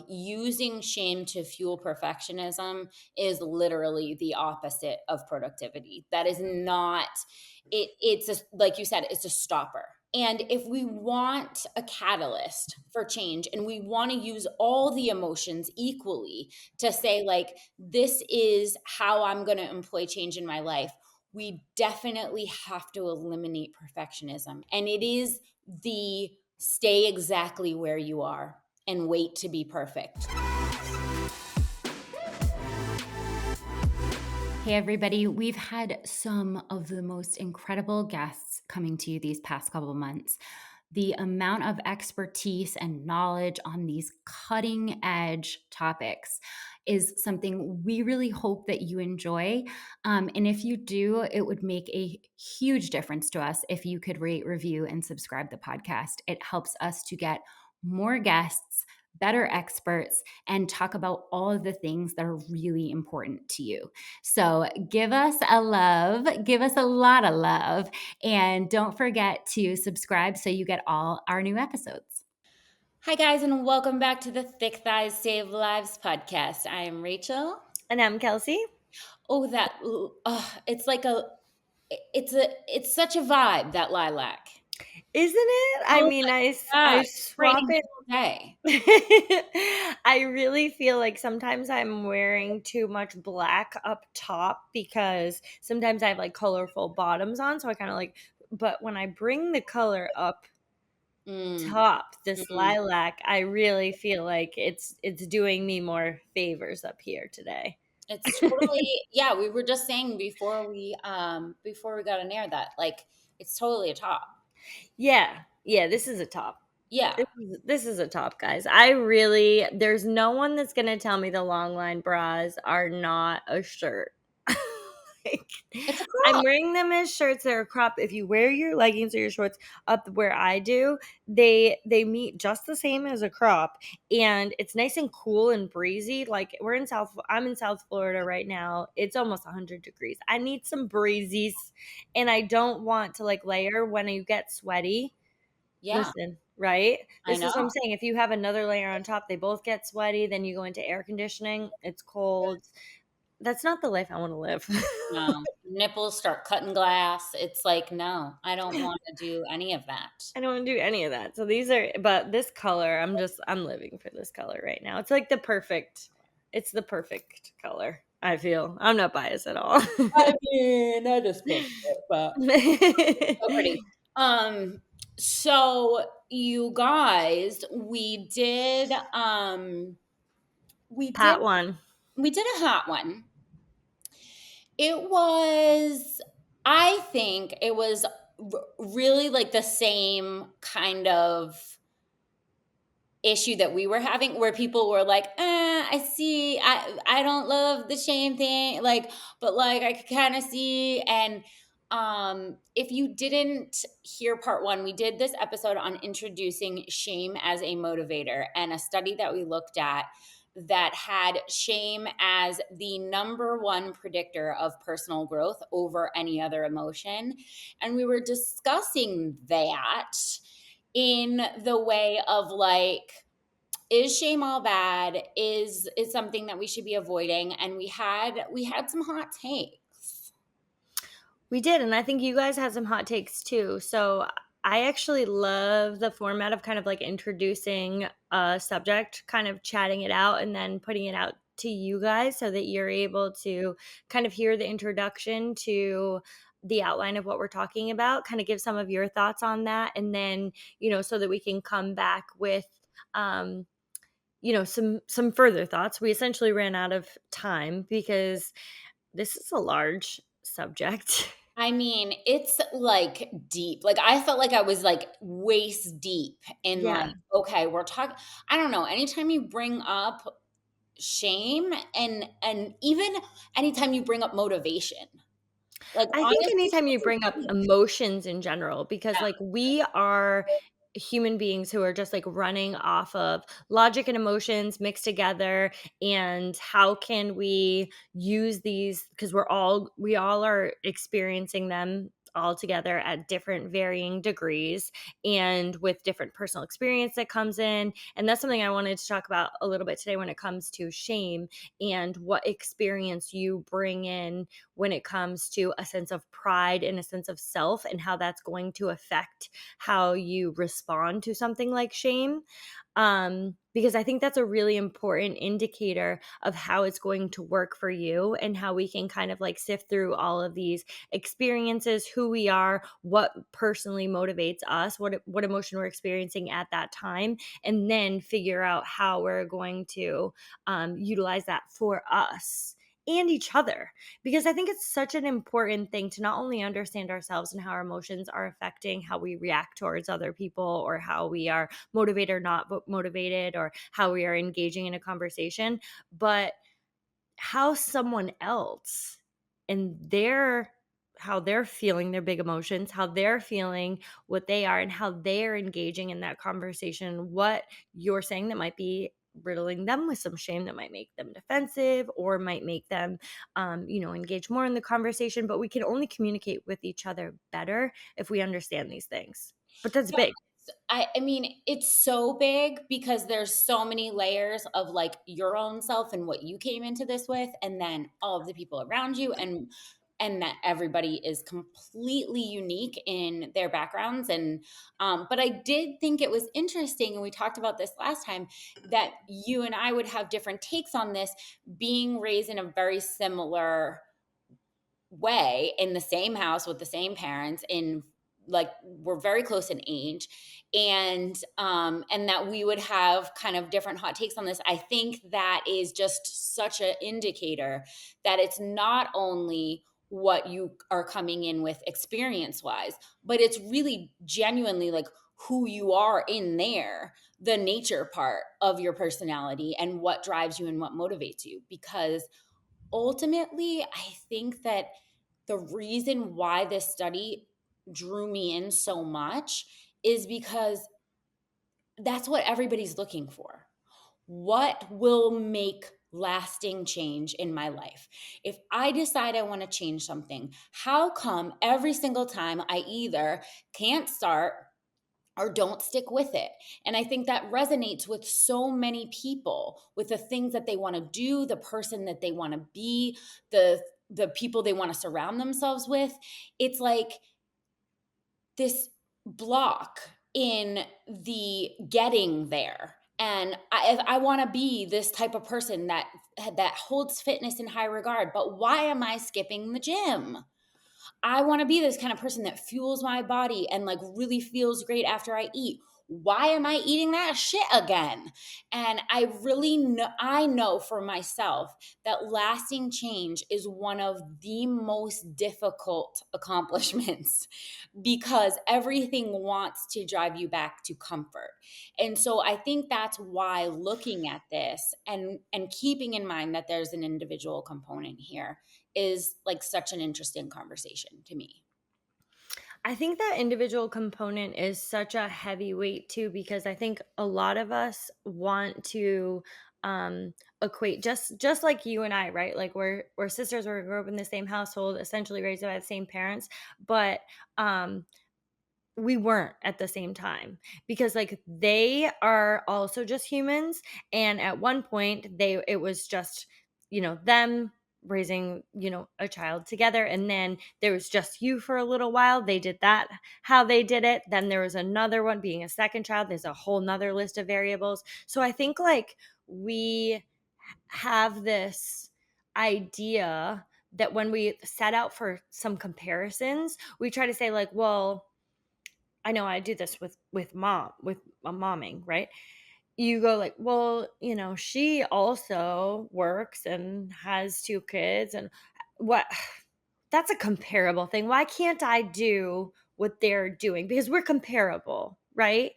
using shame to fuel perfectionism is literally the opposite of productivity. That is not it. Like you said, it's a stopper. And if we want a catalyst for change and we want to use all the emotions equally to say, like, this is how I'm going to employ change in my life, we definitely have to eliminate perfectionism. And it is the stay exactly where you are and wait to be perfect. Hey, everybody. We've had some of the most incredible guests coming to you these past couple of months. The amount of expertise and knowledge on these cutting edge topics is something we really hope that you enjoy. And if you do, it would make a huge difference to us if you could rate, review, and subscribe the podcast. It helps us to get more guests, better experts, and talk about all of the things that are really important to you. So give us a love, give us a lot of love, and don't forget to subscribe so you get all our new episodes. Hi, guys, and welcome back to the Thick Thighs Save Lives podcast. I am Rachel. And I'm Kelsey. Oh, it's like it's such a vibe, that lilac. Isn't it? I mean, I swap it. Okay. I really feel like sometimes I'm wearing too much black up top because sometimes I have like colorful bottoms on. So I kind of like, but when I bring the color up top, this lilac, I really feel like it's doing me more favors up here today. It's totally, yeah, we were just saying before we got on air that, like, it's totally a top. Yeah, this is a top. Yeah. This is a top, guys. There's no one that's going to tell me the long line bras are not a shirt. It's a crop. I'm wearing them as shirts. They're a crop. If you wear your leggings or your shorts up where I do, they meet just the same as a crop, and it's nice and cool and breezy. Like I'm in South Florida right now. It's almost 100 degrees. I need some breezies, and I don't want to like layer when you get sweaty. Yeah. Listen, right? This I is what I'm saying. If you have another layer on top, they both get sweaty. Then you go into air conditioning. It's cold. That's not the life I want to live. No. Nipples start cutting glass. It's like, no, I don't want to do any of that. I don't want to do any of that. So but this color, I'm living for this color right now. It's like the perfect color. I feel I'm not biased at all. I mean, I just picked it, but so pretty. So you guys, we did one. we did a hot one. I think it was really like the same kind of issue that we were having, where people were like, I don't love the shame thing, like, but like I could kind of see. And if you didn't hear part one, we did this episode on introducing shame as a motivator, and a study that we looked at that had shame as the number one predictor of personal growth over any other emotion. And we were discussing that in the way of, like, is shame all bad? Is something that we should be avoiding? And we had some hot takes. We did, and I think you guys had some hot takes too. So I actually love the format of kind of like introducing a subject, kind of chatting it out, and then putting it out to you guys so that you're able to kind of hear the introduction to the outline of what we're talking about, kind of give some of your thoughts on that, and then, so that we can come back with some further thoughts. We essentially ran out of time because this is a large subject. I mean, it's like deep. Like, I felt like I was like waist deep in like, okay, we're talking, I don't know, anytime you bring up shame and even anytime you bring up motivation. Like, I think anytime you bring up emotions in general, because like we are human beings who are just like running off of logic and emotions mixed together, and how can we use these, because we all are experiencing them all together at different varying degrees and with different personal experience that comes in. And that's something I wanted to talk about a little bit today when it comes to shame and what experience you bring in when it comes to a sense of pride and a sense of self, and how that's going to affect how you respond to something like shame. Because I think that's a really important indicator of how it's going to work for you, and how we can kind of like sift through all of these experiences, who we are, what personally motivates us, what emotion we're experiencing at that time, and then figure out how we're going to utilize that for us and each other. Because I think it's such an important thing to not only understand ourselves and how our emotions are affecting how we react towards other people, or how we are motivated or not motivated, or how we are engaging in a conversation, but how someone else and how they're feeling their big emotions, how they're feeling what they are, and how they're engaging in that conversation, what you're saying that might be riddling them with some shame, that might make them defensive, or might make them engage more in the conversation. But we can only communicate with each other better if we understand these things. But that's Yeah. big. I mean, it's so big because there's so many layers of like your own self and what you came into this with, and then all of the people around you, and that everybody is completely unique in their backgrounds. And but I did think it was interesting, and we talked about this last time, that you and I would have different takes on this, being raised in a very similar way in the same house with the same parents, in like we're very close in age, and that we would have kind of different hot takes on this. I think that is just such an indicator that it's not only what you are coming in with experience wise, but it's really genuinely like who you are in there, the nature part of your personality, and what drives you and what motivates you. Because ultimately, I think that the reason why this study drew me in so much is because that's what everybody's looking for. What will make lasting change in my life? If I decide I want to change something, how come every single time I either can't start or don't stick with it? And I think that resonates with so many people, with the things that they want to do, the person that they want to be, the people they want to surround themselves with. It's like this block in the getting there. And if I want to be this type of person that holds fitness in high regard, but why am I skipping the gym? I want to be this kind of person that fuels my body and like really feels great after I eat. Why am I eating that shit again? And I know for myself that lasting change is one of the most difficult accomplishments because everything wants to drive you back to comfort. And so I think that's why looking at this and keeping in mind that there's an individual component here is like such an interesting conversation to me. I think that individual component is such a heavy weight too, because I think a lot of us want to equate, just like you and I, right? Like we're sisters, we grew up in the same household, essentially raised by the same parents, but we weren't at the same time, because like they are also just humans, and at one point it was just them raising a child together, and then there was just you for a little while. They did that how they did it. Then there was another one being a second child. There's a whole nother list of variables. So I think like we have this idea that when we set out for some comparisons, we try to say like, well, I know I do this with momming, right? You go like, well, she also works and has two kids, and what? That's a comparable thing. Why can't I do what they're doing? Because we're comparable, right?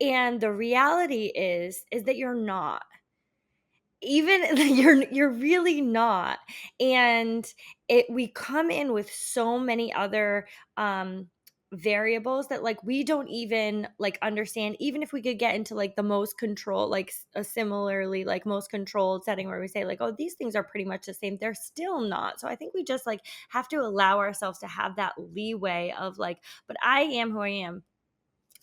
And the reality is that you're not. Even you're really not. And we come in with so many other variables that like we don't even like understand, even if we could get into like the most control, like a similarly like most controlled setting where we say like, oh, these things are pretty much the same, they're still not. So I think we just like have to allow ourselves to have that leeway of like, but I am who I am,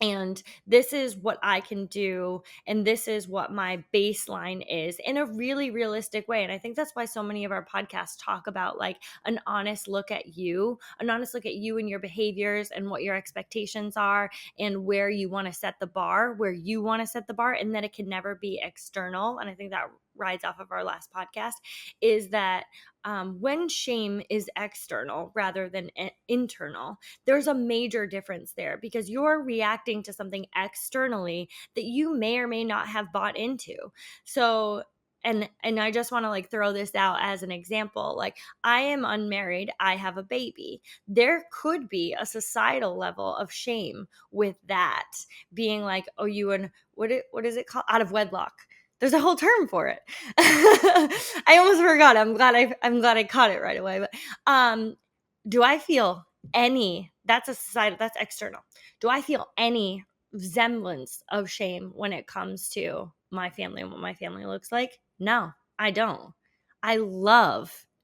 and this is what I can do, and this is what my baseline is, in a really realistic way. And I think that's why so many of our podcasts talk about like an honest look at you, an honest look at you and your behaviors and what your expectations are and where you want to set the bar, and that it can never be external. And I think that rides off of our last podcast, is that when shame is external rather than internal, there's a major difference there, because you're reacting to something externally that you may or may not have bought into. So, and I just want to like throw this out as an example. Like, I am unmarried, I have a baby. There could be a societal level of shame with that, being like, oh, you and what is it called? Out of wedlock. There's a whole term for it. I almost forgot. I'm glad I caught it right away. But do I feel any, that's a society, that's external. Do I feel any semblance of shame when it comes to my family and what my family looks like? No, I don't. I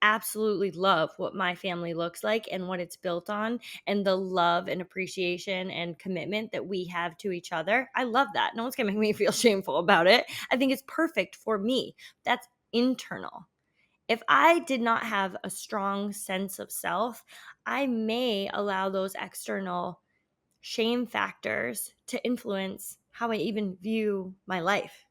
absolutely love what my family looks like and what it's built on, and the love and appreciation and commitment that we have to each other. I love that. No one's gonna make me feel shameful about it. I think it's perfect for me. That's internal. If I did not have a strong sense of self, I may allow those external shame factors to influence how I even view my life.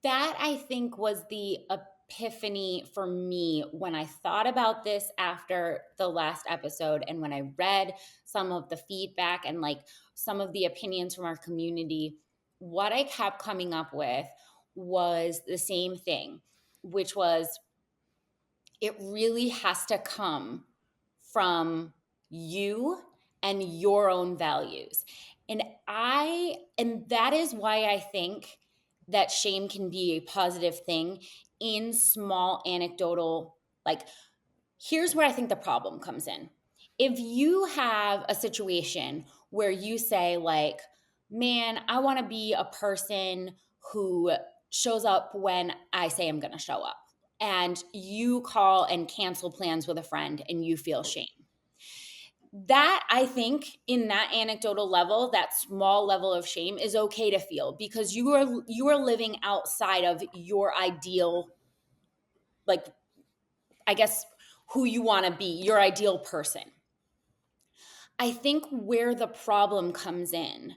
That, I think, was the epiphany for me when I thought about this after the last episode, and when I read some of the feedback and like some of the opinions from our community. What I kept coming up with was the same thing, which was, it really has to come from you and your own values. And that is why I think that shame can be a positive thing in small anecdotal, like, here's where I think the problem comes in. If you have a situation where you say like, man, I want to be a person who shows up when I say I'm going to show up, and you call and cancel plans with a friend and you feel shame. That, I think, in that anecdotal level, that small level of shame is okay to feel, because you are living outside of your ideal, like, I guess, who you want to be, your ideal person. I think where the problem comes in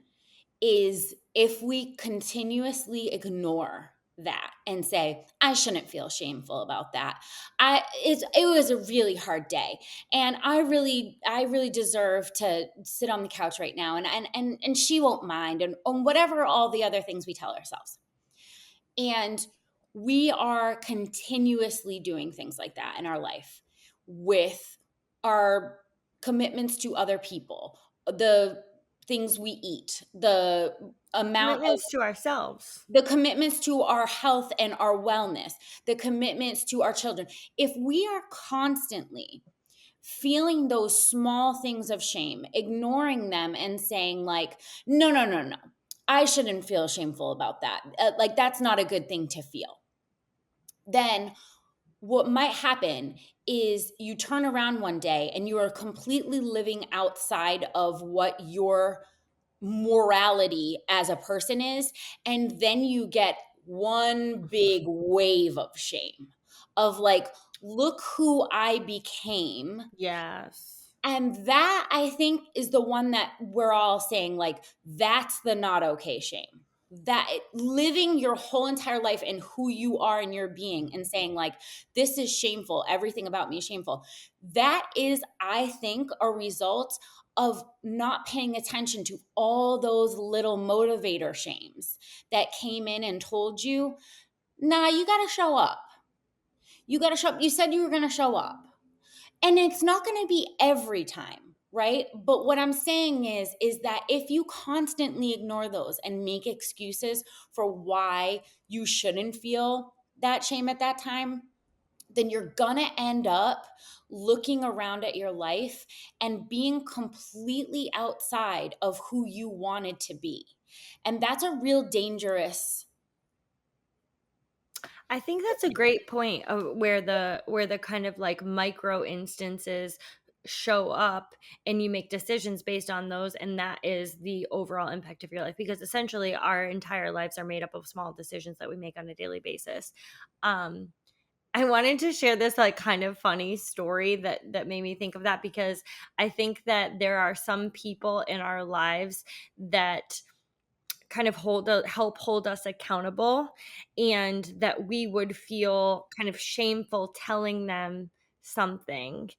is if we continuously ignore that and say, I shouldn't feel shameful about that. It was a really hard day, and I really deserve to sit on the couch right now, and she won't mind, and whatever, all the other things we tell ourselves. And we are continuously doing things like that in our life with our commitments to other people, the things we eat, the amount of Commitments to ourselves. the commitments to our health and our wellness, the commitments to our children. If we are constantly feeling those small things of shame, ignoring them and saying like, no, no, no, no, I shouldn't feel shameful about that. Like, that's not a good thing to feel. Then what might happen is you turn around one day and you are completely living outside of what your morality as a person is. And then you get one big wave of shame of like, look who I became. Yes. And that, I think, is the one that we're all saying, like, that's the not okay shame. That living your whole entire life and who you are in your being and saying, like, this is shameful, everything about me is shameful. That is, I think, a result of not paying attention to all those little motivator shames that came in and told you, nah, you got to show up. You got to show up. You said you were going to show up. And it's not going to be every time, right? But what I'm saying is that if you constantly ignore those and make excuses for why you shouldn't feel that shame at that time, then you're gonna end up looking around at your life and being completely outside of who you wanted to be. And that's a real dangerous. I think that's a great point of where the kind of like micro instances show up and you make decisions based on those, and that is the overall impact of your life, because essentially our entire lives are made up of small decisions that we make on a daily basis. um I wanted to share this like kind of funny story that made me think of that, because I think that there are some people in our lives that kind of help hold us accountable, and that we would feel kind of shameful telling them something.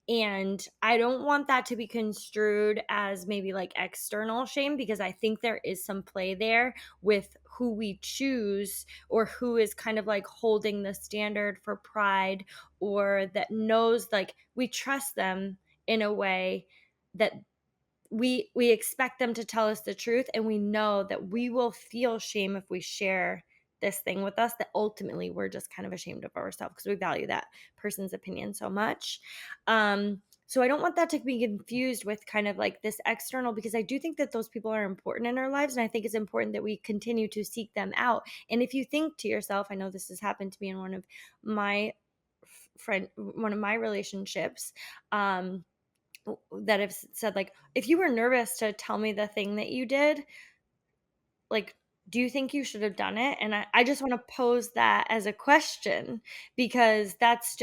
And I don't want that to be construed as maybe like external shame, because I think there is some play there with who we choose, or who is kind of like holding the standard for pride, or that knows like we trust them in a way that we expect them to tell us the truth, and we know that we will feel shame if we share this thing with us, that ultimately we're just kind of ashamed of ourselves because we value that person's opinion so much. So I don't want that to be confused with kind of like this external, because I do think that those people are important in our lives, and I think it's important that we continue to seek them out. And if you think to yourself, I know this has happened to me in one of my relationships, that have said like, if you were nervous to tell me the thing that you did, like, do you think you should have done it? And I just want to pose that as a question, because that's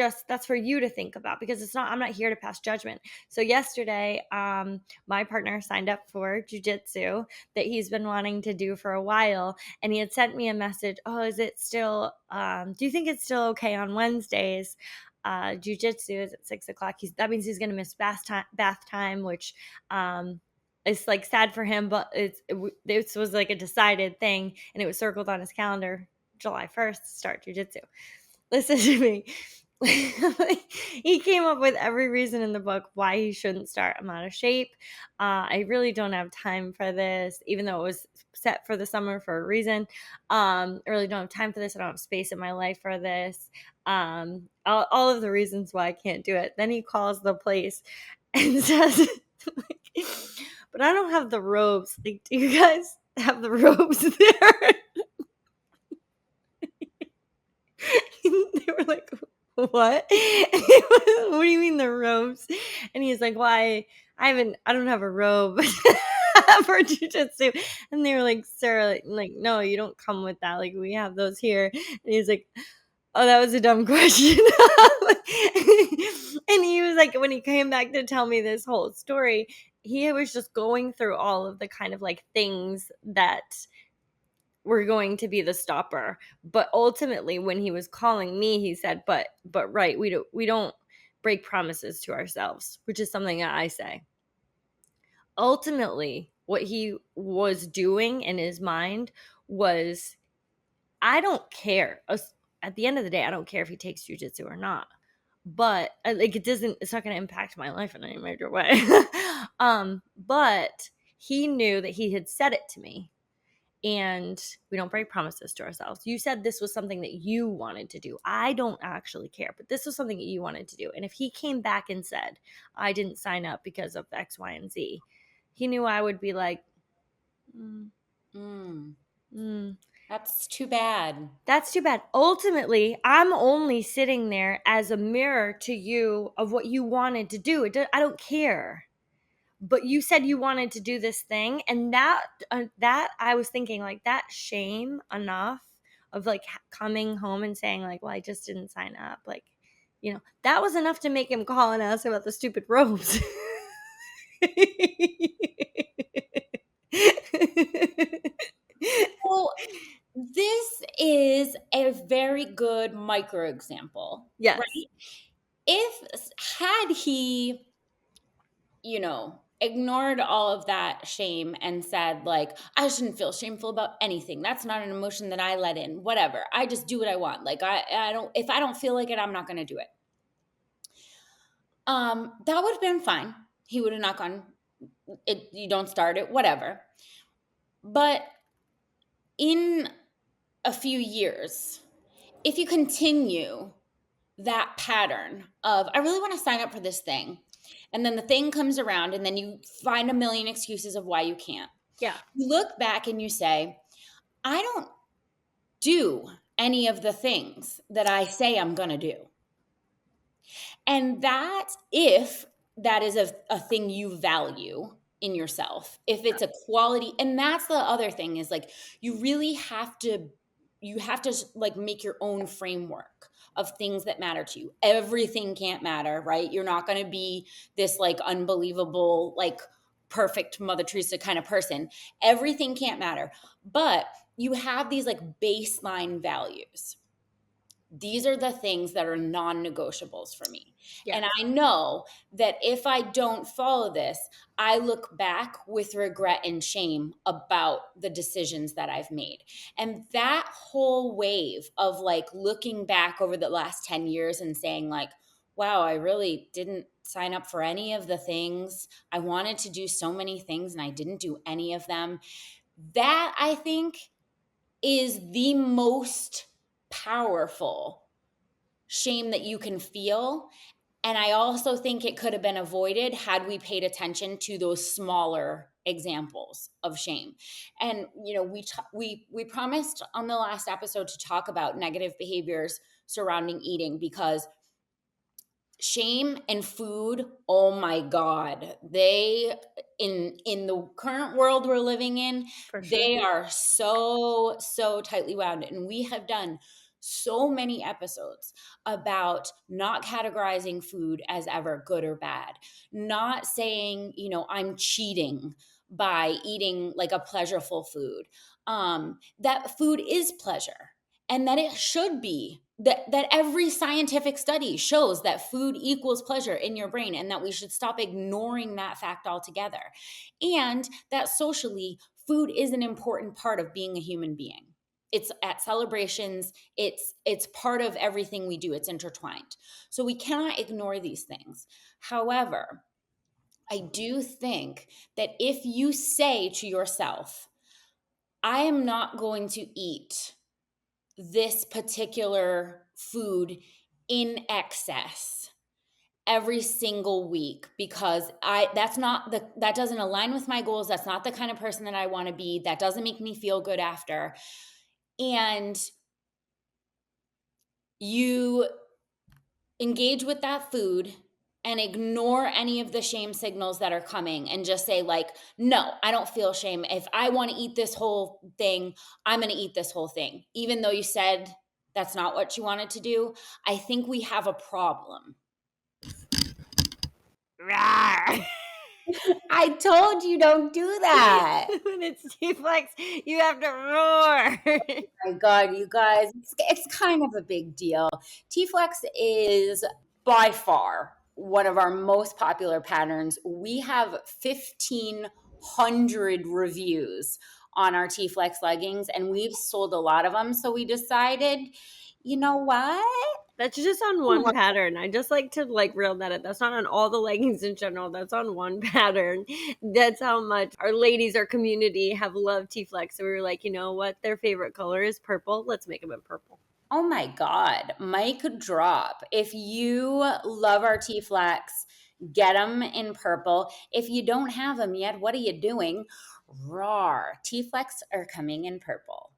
for you to think about, because I'm not here to pass judgment. So yesterday, my partner signed up for jujitsu that he's been wanting to do for a while. And he had sent me a message. Oh, is it still, do you think it's still okay on Wednesdays? Jujitsu is at 6 o'clock. That means he's going to miss bath time, which, it's like sad for him, but this was like a decided thing, and it was circled on his calendar, July 1st to start jujitsu. Listen to me. He came up with every reason in the book why he shouldn't start. I'm out of shape. I really don't have time for this, even though it was set for the summer for a reason. I really don't have time for this. I don't have space in my life for this. All of the reasons why I can't do it. Then he calls the place and says, like, but I don't have the robes. Like, do you guys have the robes there? They were like, what? What do you mean the robes? And he's like, why? I don't have a robe for jujitsu. And they were like, sir, like, no, you don't come with that. Like, we have those here. And he's like, oh, that was a dumb question. And he was like, when he came back to tell me this whole story, he was just going through all of the kind of like things that were going to be the stopper. But ultimately, when he was calling me, he said, but right, we don't break promises to ourselves, which is something that I say. Ultimately, what he was doing in his mind was, I don't care. At the end of the day, I don't care if he takes jujitsu or not. But like, it's not going to impact my life in any major way. But he knew that he had said it to me, and we don't break promises to ourselves. You said this was something that you wanted to do. I don't actually care, but this was something that you wanted to do. And if he came back and said, I didn't sign up because of X, Y, and Z, he knew I would be like, That's too bad. That's too bad. Ultimately, I'm only sitting there as a mirror to you of what you wanted to do. I don't care. But you said you wanted to do this thing, and that I was thinking like, that shame enough of like coming home and saying like, well, I just didn't sign up. Like, that was enough to make him call and ask about the stupid robes. Well, this is a very good micro example, Yes. right? Had he, ignored all of that shame and said like, I shouldn't feel shameful about anything. That's not an emotion that I let in. Whatever. I just do what I want. Like I don't, if I don't feel like it, I'm not going to do it. That would have been fine. He would have not gone, you don't start it, whatever. But in a few years, if you continue that pattern of, I really want to sign up for this thing. And then the thing comes around and then you find a million excuses of why you can't. Yeah. You look back and you say, I don't do any of the things that I say I'm going to do. And that, if that is a thing you value in yourself, if it's a quality, and that's the other thing is like, you really have to, like make your own framework of things that matter to you. Everything can't matter, right? You're not going to be this like unbelievable, like perfect Mother Teresa kind of person. Everything can't matter, but you have these like baseline values. These are the things that are non-negotiables for me. Yes. And I know that if I don't follow this, I look back with regret and shame about the decisions that I've made. And that whole wave of like looking back over the last 10 years and saying like, wow, I really didn't sign up for any of the things. I wanted to do so many things and I didn't do any of them. That, I think, is the most powerful shame that you can feel. And I also think it could have been avoided had we paid attention to those smaller examples of shame. And we promised on the last episode to talk about negative behaviors surrounding eating, because shame and food, oh my god, they, in the current world we're living in, For sure. they are so tightly wound. And we have done so many episodes about not categorizing food as ever good or bad, not saying, I'm cheating by eating like a pleasureful food. That food is pleasure, and that it should be, that every scientific study shows that food equals pleasure in your brain, and that we should stop ignoring that fact altogether. And that socially, food is an important part of being a human being. It's at celebrations, it's part of everything we do, it's intertwined. So we cannot ignore these things. However, I do think that if you say to yourself, I am not going to eat this particular food in excess every single week, because that doesn't align with my goals, that's not the kind of person that I want to be, that doesn't make me feel good after, and you engage with that food and ignore any of the shame signals that are coming and just say like, no, I don't feel shame. If I want to eat this whole thing, I'm going to eat this whole thing. Even though you said that's not what you wanted to do, I think we have a problem. Rawr. I told you don't do that. When it's T-Flex, you have to roar. My God, you guys, it's kind of a big deal. T-Flex is by far one of our most popular patterns. We have 1,500 reviews on our T-Flex leggings, and we've sold a lot of them. So we decided, you know what? That's just on one pattern. I just like to reel that in. That's not on all the leggings in general. That's on one pattern. That's how much our ladies, our community, have loved T-Flex. So we were like, you know what? Their favorite color is purple. Let's make them in purple. Oh my God, mic drop. If you love our T-Flex, get them in purple. If you don't have them yet, what are you doing? Rawr. T-Flex are coming in purple.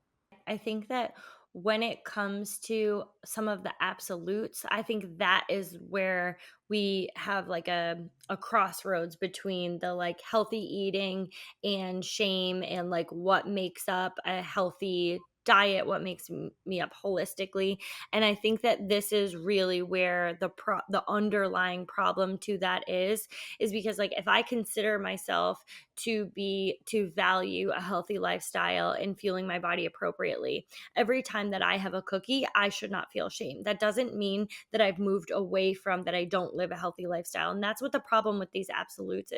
I think that when it comes to some of the absolutes, I think that is where we have like a crossroads between the like healthy eating and shame, and like what makes up a healthy diet, what makes me up holistically. And I think that this is really where the underlying problem to that is because like if I consider myself to value a healthy lifestyle and fueling my body appropriately, every time that I have a cookie, I should not feel shame. That doesn't mean that I've moved away from that I don't live a healthy lifestyle. And that's what the problem with these absolutes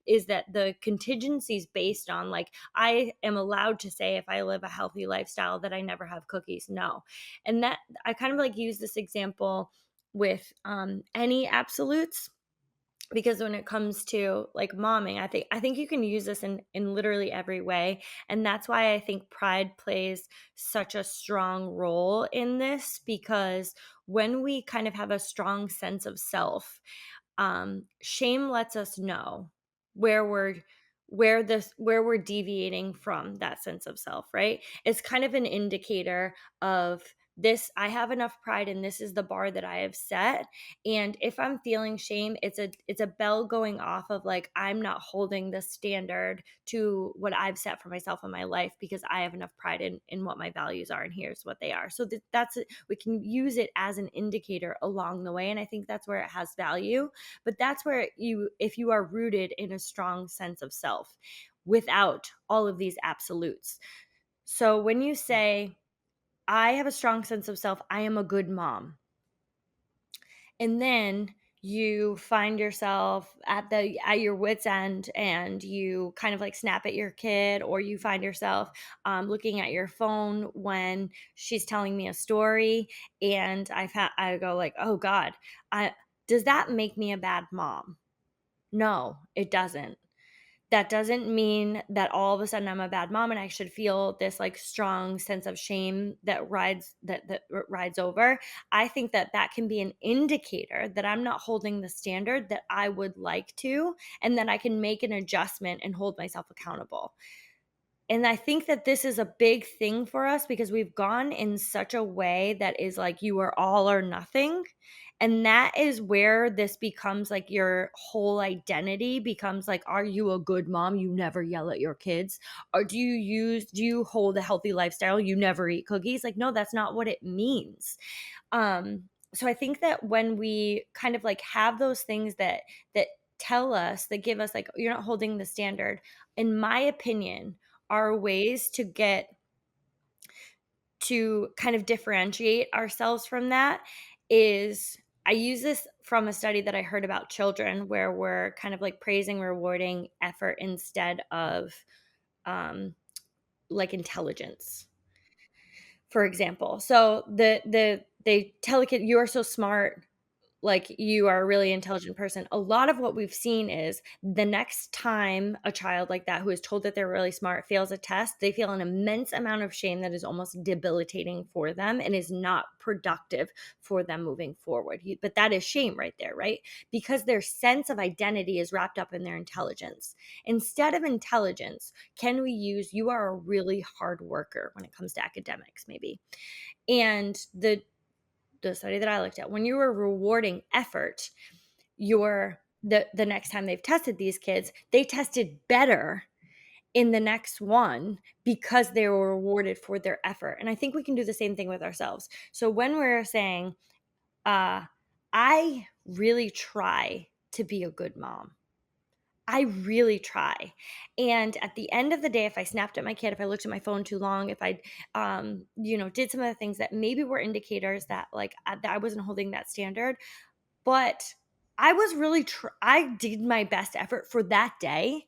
is that the contingencies based on like, I am allowed to say if I live a healthy lifestyle that I never have cookies. No. And that I kind of like use this example with any absolutes. because when it comes to like momming, I think you can use this in literally every way, and that's why I think pride plays such a strong role in this, because when we kind of have a strong sense of self, shame lets us know where we're deviating from that sense of self, right? It's kind of an indicator of this. I have enough pride and this is the bar that I have set. And if I'm feeling shame, it's a bell going off of like, I'm not holding the standard to what I've set for myself in my life, because I have enough pride in what my values are, and here's what they are. So that's it. We can use it as an indicator along the way, and I think that's where it has value. But that's where if you are rooted in a strong sense of self without all of these absolutes. So when you say, I have a strong sense of self, I am a good mom, and then you find yourself at your wits end, and you kind of like snap at your kid, or you find yourself looking at your phone when she's telling me a story, and I go like, oh God, I does that make me a bad mom? No, it doesn't. That doesn't mean that all of a sudden I'm a bad mom and I should feel this like strong sense of shame that rides over. I think that can be an indicator that I'm not holding the standard that I would like to, and that I can make an adjustment and hold myself accountable. And I think that this is a big thing for us, because we've gone in such a way that is like, you are all or nothing. And that is where this becomes like your whole identity becomes like, are you a good mom? You never yell at your kids. Or do you hold a healthy lifestyle? You never eat cookies? Like, no, that's not what it means. So I think that when we kind of like have those things that tell us, that give us like, you're not holding the standard, in my opinion, are ways to kind of differentiate ourselves from that. Is I use this from a study that I heard about children, where we're kind of like praising, rewarding effort instead of like intelligence, for example. So they tell a kid, you are so smart, like you are a really intelligent person. A lot of what we've seen is the next time a child like that, who is told that they're really smart, fails a test, they feel an immense amount of shame that is almost debilitating for them and is not productive for them moving forward. But that is shame right there, right? Because their sense of identity is wrapped up in their intelligence. Instead of intelligence, can we use, you are a really hard worker when it comes to academics, maybe. And the study that I looked at, when you were rewarding effort, the next time they've tested these kids, they tested better in the next one because they were rewarded for their effort. And I think we can do the same thing with ourselves. So when we're saying, I really try to be a good mom, I really try. And at the end of the day, if I snapped at my kid, if I looked at my phone too long, if I, did some of the things that maybe were indicators that like that I wasn't holding that standard, but I was really, I did my best effort for that day.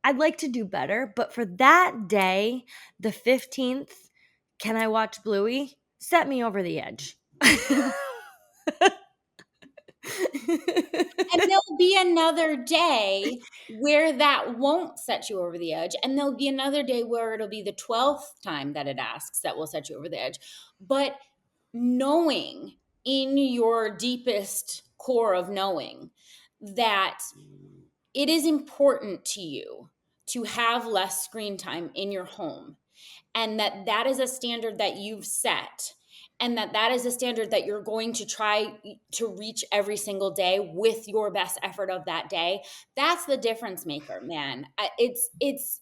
I'd like to do better, but for that day, the 15th, can I watch Bluey? Set me over the edge. And there'll be another day where that won't set you over the edge. And there'll be another day where it'll be the 12th time that it asks that will set you over the edge. But knowing in your deepest core of knowing that it is important to you to have less screen time in your home, and that is a standard that you've set, and that is a standard that you're going to try to reach every single day with your best effort of that day. That's the difference maker, man. It's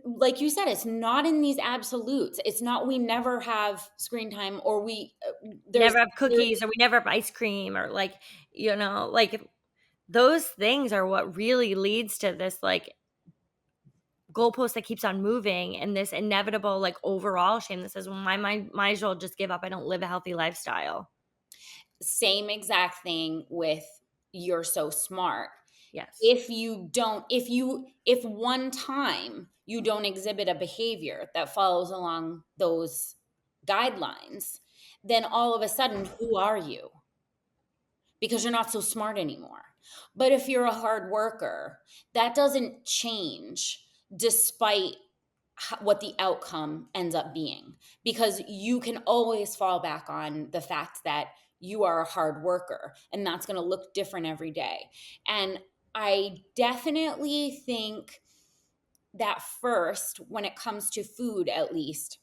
like you said, it's not in these absolutes. It's not, we never have screen time, or there's never have cookies, or we never have ice cream, or like, like those things are what really leads to this like goalpost that keeps on moving, and this inevitable like overall shame that says, well, my mind might as well just give up. I don't live a healthy lifestyle. same exact thing with you're so smart. Yes. If one time you don't exhibit a behavior that follows along those guidelines, then all of a sudden, who are you? because you're not so smart anymore. But if you're a hard worker, that doesn't change despite what the outcome ends up being, because you can always fall back on the fact that you are a hard worker, and that's going to look different every day. And I definitely think that first, when it comes to food, at least,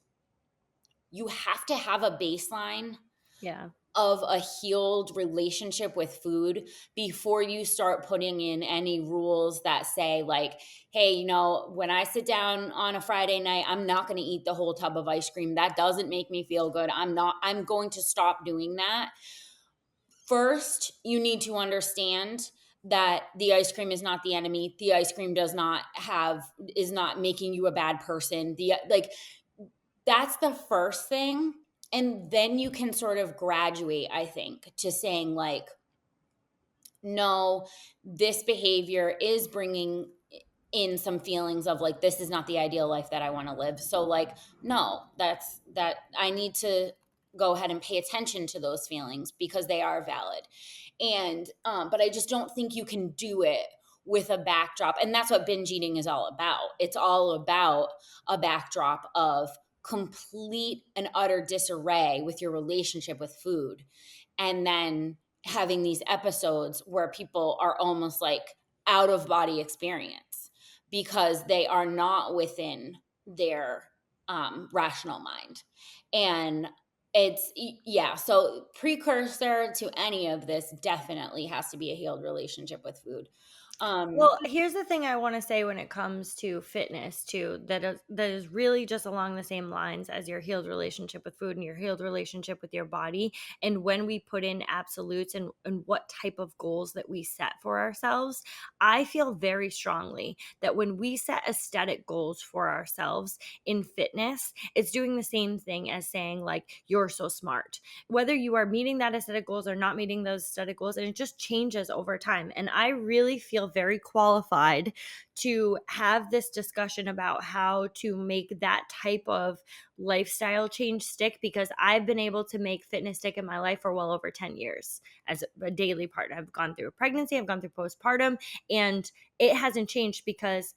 you have to have a baseline Yeah. of a healed relationship with food before you start putting in any rules that say, like, hey, when I sit down on a Friday night, I'm not going to eat the whole tub of ice cream. That doesn't make me feel good. I'm going to stop doing that. First, you need to understand that the ice cream is not the enemy. The ice cream is not making you a bad person. That's the first thing. And then you can sort of graduate, I think, to saying, like, no, this behavior is bringing in some feelings of, like, this is not the ideal life that I want to live. So, like, no, that I need to go ahead and pay attention to those feelings because they are valid. And but I just don't think you can do it with a backdrop. And that's what binge eating is all about. It's all about a backdrop of complete and utter disarray with your relationship with food, and then having these episodes where people are almost like out of body experience because they are not within their rational mind. And so precursor to any of this definitely has to be a healed relationship with food. Well, here's the thing I want to say when it comes to fitness too, that is really just along the same lines as your healed relationship with food and your healed relationship with your body. And when we put in absolutes and what type of goals that we set for ourselves, I feel very strongly that when we set aesthetic goals for ourselves in fitness, it's doing the same thing as saying, like, you're so smart. Whether you are meeting that aesthetic goals or not meeting those aesthetic goals, and it just changes over time. And I really feel very qualified to have this discussion about how to make that type of lifestyle change stick, because I've been able to make fitness stick in my life for well over 10 years as a daily part. I've gone through a pregnancy, I've gone through postpartum, and it hasn't changed because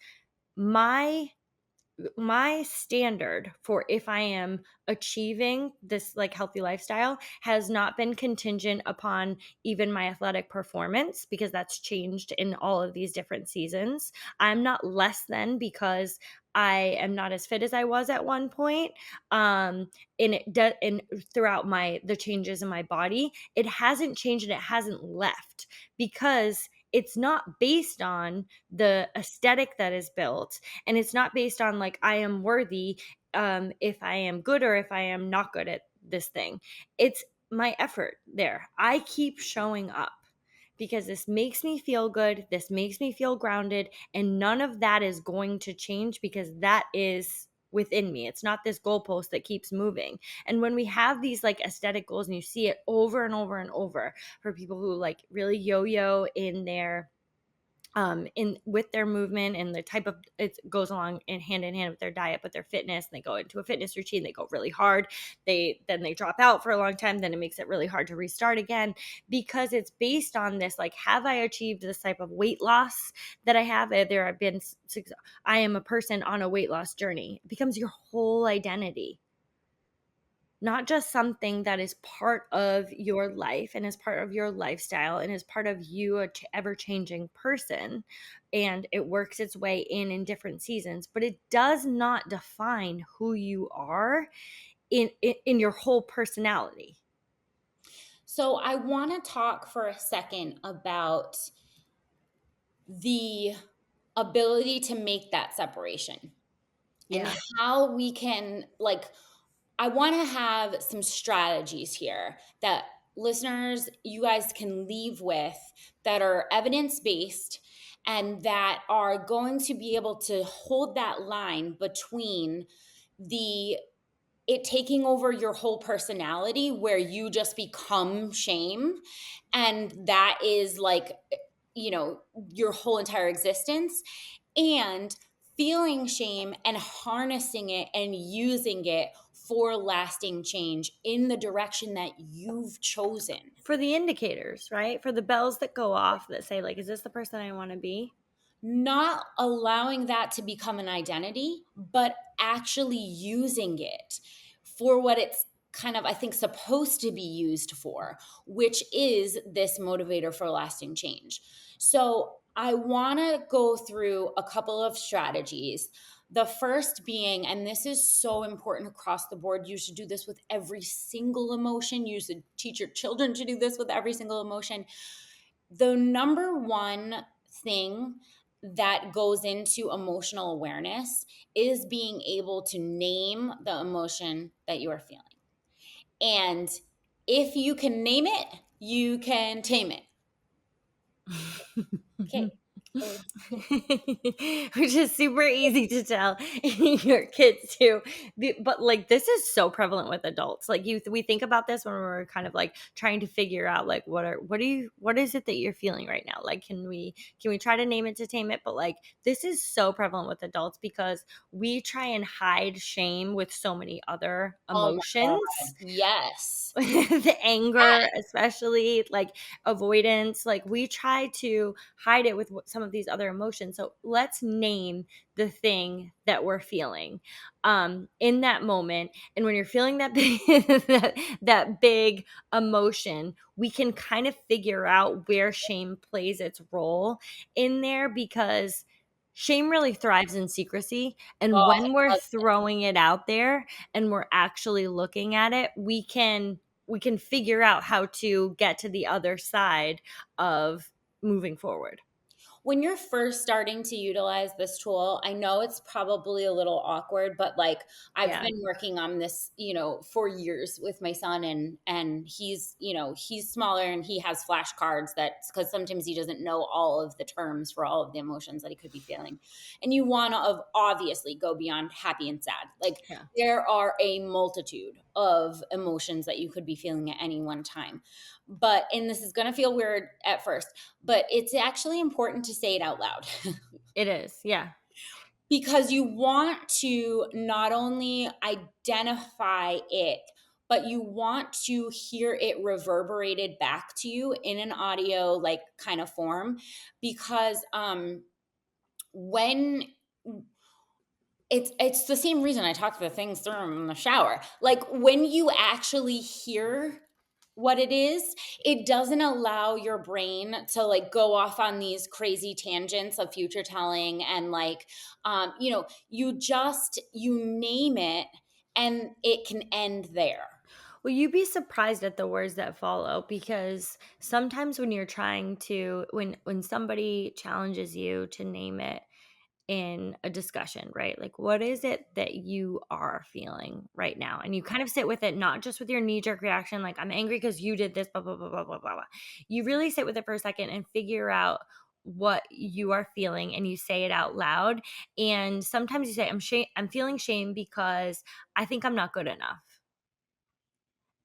my standard for if I am achieving this like healthy lifestyle has not been contingent upon even my athletic performance, because that's changed in all of these different seasons. I'm not less than because I am not as fit as I was at one point. And throughout the changes in my body, it hasn't changed and it hasn't left, because it's not based on the aesthetic that is built, and it's not based on like I am worthy, if I am good or if I am not good at this thing. It's my effort there. I keep showing up because this makes me feel good, this makes me feel grounded, and none of that is going to change because that is within me. It's not this goalpost that keeps moving. And when we have these like aesthetic goals, and you see it over and over and over for people who like really yo-yo in their in with their movement, and the type of, it goes along in hand with their diet, but their fitness, they go into a fitness routine, they go really hard, they drop out for a long time, then it makes it really hard to restart again, because it's based on this, like, have I achieved this type of weight loss that I have? I am a person on a weight loss journey. It becomes your whole identity, not just something that is part of your life and is part of your lifestyle and is part of you, a ever-changing person, and it works its way in different seasons, but it does not define who you are in your whole personality. So I want to talk for a second about the ability to make that separation and how we can, like, I want to have some strategies here that listeners, you guys can leave with, that are evidence-based and that are going to be able to hold that line between the it taking over your whole personality where you just become shame, and that is like, your whole entire existence, and feeling shame and harnessing it and using it for lasting change in the direction that you've chosen. For the indicators, right? For the bells that go off that say, like, is this the person I want to be? Not allowing that to become an identity, but actually using it for what it's kind of, I think, supposed to be used for, which is this motivator for lasting change. So I want to go through a couple of strategies. The first being, and this is so important across the board, you should do this with every single emotion. You should teach your children to do this with every single emotion. The number one thing that goes into emotional awareness is being able to name the emotion that you are feeling. And if you can name it, you can tame it. Okay. Which is super easy to tell your kids too. But like this is so prevalent with adults. Like we think about this when we're kind of like trying to figure out like what is it that you're feeling right now? Like can we try to name it to tame it? But like this is so prevalent with adults because we try and hide shame with so many other Oh my emotions. God. Yes. The anger, especially like avoidance, like we try to hide it with some of these other emotions. So let's name the thing that we're feeling in that moment. And when you're feeling that big, that big emotion, we can kind of figure out where shame plays its role in there because shame really thrives in secrecy. And Oh, when we're throwing it out there and we're actually looking at it, we can figure out how to get to the other side of moving forward. when you're first starting to utilize this tool, I know it's probably a little awkward, but like I've Yeah. been working on this, for years with my son, and he's, he's smaller and he has flashcards because sometimes he doesn't know all of the terms for all of the emotions that he could be feeling. And you want to obviously go beyond happy and sad. Like Yeah. there are a multitude of emotions that you could be feeling at any one time. And this is going to feel weird at first, but it's actually important to say it out loud. It is. Yeah. Because you want to not only identify it, but you want to hear it reverberated back to you in an audio like kind of form. Because when it's the same reason I talk the things through in the shower. Like when you actually hear what it is, it doesn't allow your brain to like go off on these crazy tangents of future telling and like you name it and it can end there. Well, you'd be surprised at the words that follow because sometimes when you're trying to when somebody challenges you to name it in a discussion, right? Like, what is it that you are feeling right now? And you kind of sit with it, not just with your knee jerk reaction, like, I'm angry because you did this, blah, blah, blah, blah, blah, blah, blah. You really sit with it for a second and figure out what you are feeling and you say it out loud. And sometimes you say, I'm feeling shame because I think I'm not good enough.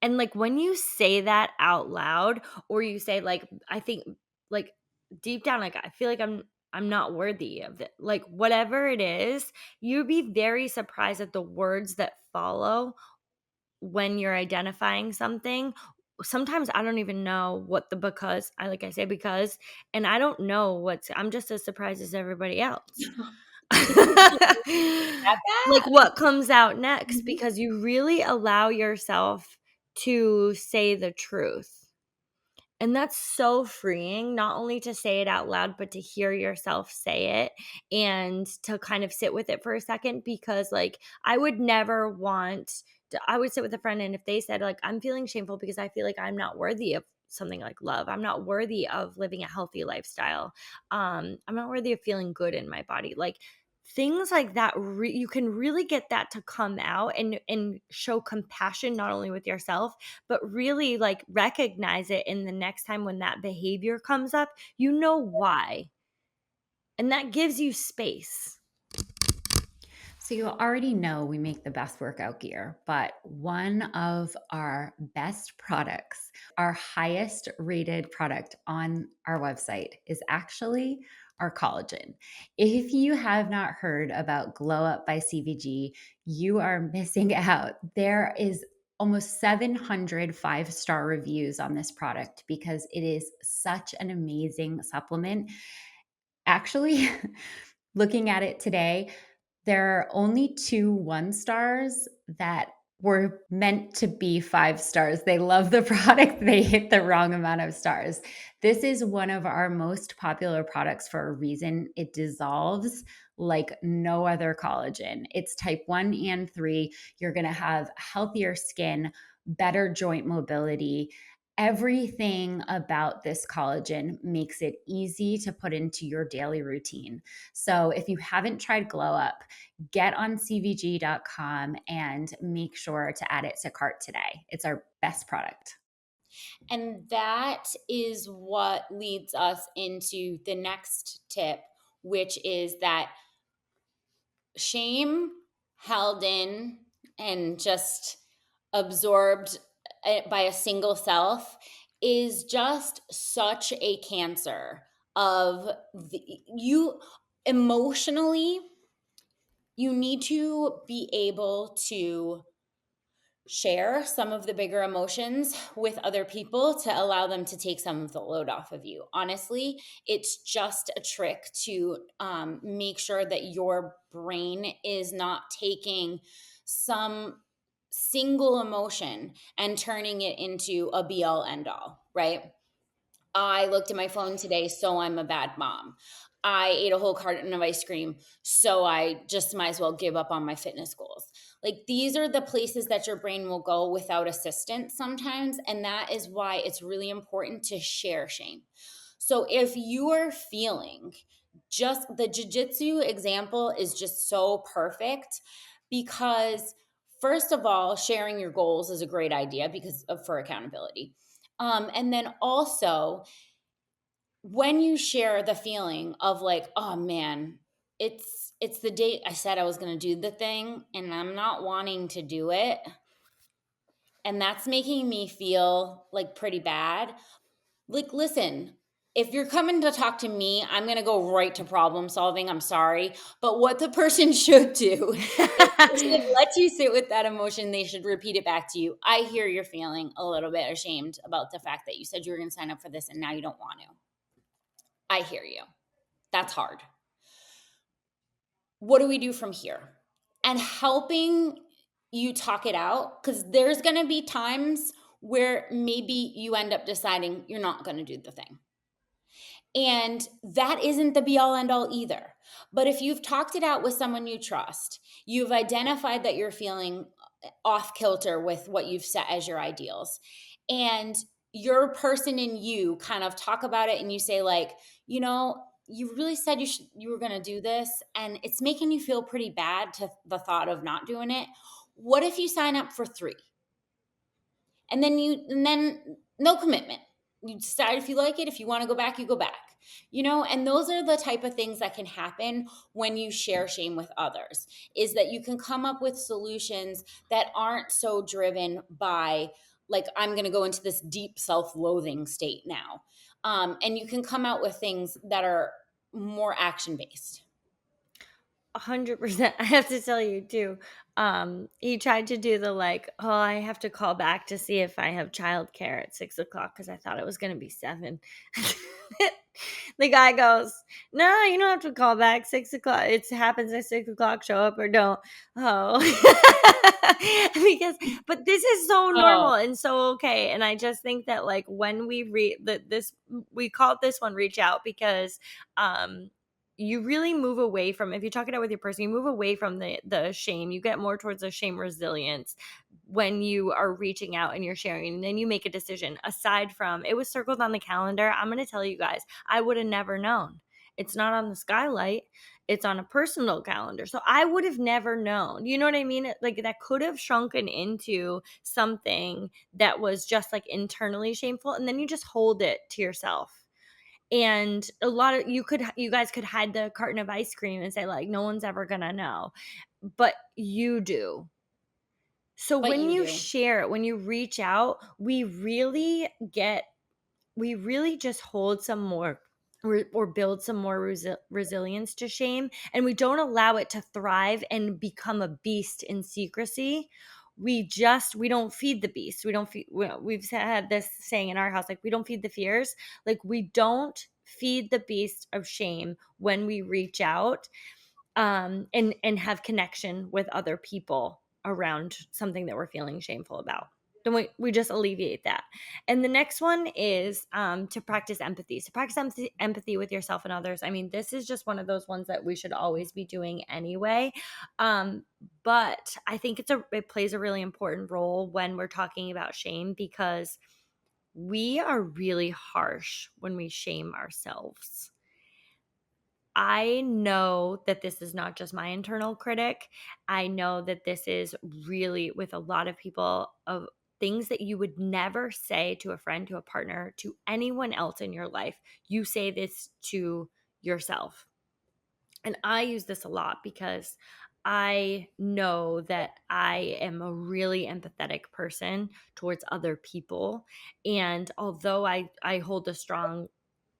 And like when you say that out loud, or you say like, I think like deep down, like I feel like I'm not worthy of it. Like whatever it is, you'd be very surprised at the words that follow when you're identifying something. Sometimes I don't even know what the because I say because, and I don't know I'm just as surprised as everybody else. Like what comes out next Mhm. because you really allow yourself to say the truth. And that's so freeing, not only to say it out loud, but to hear yourself say it and to kind of sit with it for a second. Because, like, I would never I would sit with a friend, and if they said, like, I'm feeling shameful because I feel like I'm not worthy of something like love, I'm not worthy of living a healthy lifestyle, I'm not worthy of feeling good in my body. Like, things like that you can really get that to come out and show compassion not only with yourself but really like recognize it in the next time when that behavior comes up, you know why, and that gives you space. So you already know we make the best workout gear, but one of our best products, our highest rated product on our website is actually our collagen. If you have not heard about Glow Up by CVG, you are missing out. There is almost 700 five-star reviews on this product because it is such an amazing supplement. Actually, looking at it today, there are only 2 1-stars that were meant to be 5 stars. They love the product, they hit the wrong amount of stars. This is one of our most popular products for a reason. It dissolves like no other collagen. It's type 1 and 3. You're going to have healthier skin, better joint mobility. Everything about this collagen makes it easy to put into your daily routine. So if you haven't tried Glow Up, get on cvg.com and make sure to add it to cart today. It's our best product. And that is what leads us into the next tip, which is that shame held in and just absorbed by a single self is just such a cancer of you emotionally. You need to be able to share some of the bigger emotions with other people to allow them to take some of the load off of you. Honestly, it's just a trick to make sure that your brain is not taking some single emotion and turning it into a be all end all, right? I looked at my phone today, so I'm a bad mom. I ate a whole carton of ice cream, so I just might as well give up on my fitness goals. Like, these are the places that your brain will go without assistance sometimes. And that is why it's really important to share shame. So if you are feeling, just the jujitsu example is just so perfect because, first of all, sharing your goals is a great idea because for accountability. And then also, when you share the feeling of like, oh man, it's the date I said I was going to do the thing and I'm not wanting to do it, and that's making me feel like pretty bad. Like, listen, if you're coming to talk to me, I'm going to go right to problem solving. I'm sorry. But what the person should do is they should let you sit with that emotion. They should repeat it back to you. I hear you're feeling a little bit ashamed about the fact that you said you were going to sign up for this and now you don't want to. I hear you. That's hard. What do we do from here? And helping you talk it out, because there's going to be times where maybe you end up deciding you're not going to do the thing. And that isn't the be all end all either. But if you've talked it out with someone you trust, you've identified that you're feeling off kilter with what you've set as your ideals, and your person and you kind of talk about it and you say, like, you really said you were going to do this and it's making you feel pretty bad to the thought of not doing it. What if you sign up for 3? And then no commitment. You decide if you like it. If you want to go back, you go back. And those are the type of things that can happen when you share shame with others, is that you can come up with solutions that aren't so driven by, like, I'm going to go into this deep self-loathing state now. And you can come out with things that are more action-based. 100%. I have to tell you too. He tried to do the like, oh, I have to call back to see if I have childcare at 6:00 because I thought it was gonna be 7. The guy goes, no, you don't have to call back 6:00. It happens at 6:00. Show up or don't. Oh, but this is so normal and so okay. And I just think that like when we we called this one reach out because you really move away from, if you talk it out with your person, you move away from the shame. You get more towards the shame resilience when you are reaching out and you're sharing, and then you make a decision. Aside from, it was circled on the calendar, I'm going to tell you guys, I would have never known. It's not on the skylight. It's on a personal calendar. So I would have never known. You know what I mean? Like, that could have shrunken into something that was just like internally shameful. And then you just hold it to yourself. And a lot of you guys could hide the carton of ice cream and say like, no one's ever gonna know, but you do. So when you share it, when you reach out, we really just hold some more or build some more resilience to shame, and we don't allow it to thrive and become a beast in secrecy, we don't feed the beast. We don't feed, we've had this saying in our house, like, we don't feed the fears. Like, we don't feed the beast of shame when we reach out, and have connection with other people around something that we're feeling shameful about. Then we just alleviate that. And the next one is, to practice empathy. So practice empathy with yourself and others. I mean, this is just one of those ones that we should always be doing anyway. But I think it plays a really important role when we're talking about shame, because we are really harsh when we shame ourselves. I know that this is not just my internal critic. I know that this is really, with a lot of people, of things that you would never say to a friend, to a partner, to anyone else in your life. You say this to yourself. And I use this a lot because I know that I am a really empathetic person towards other people. And although I hold a strong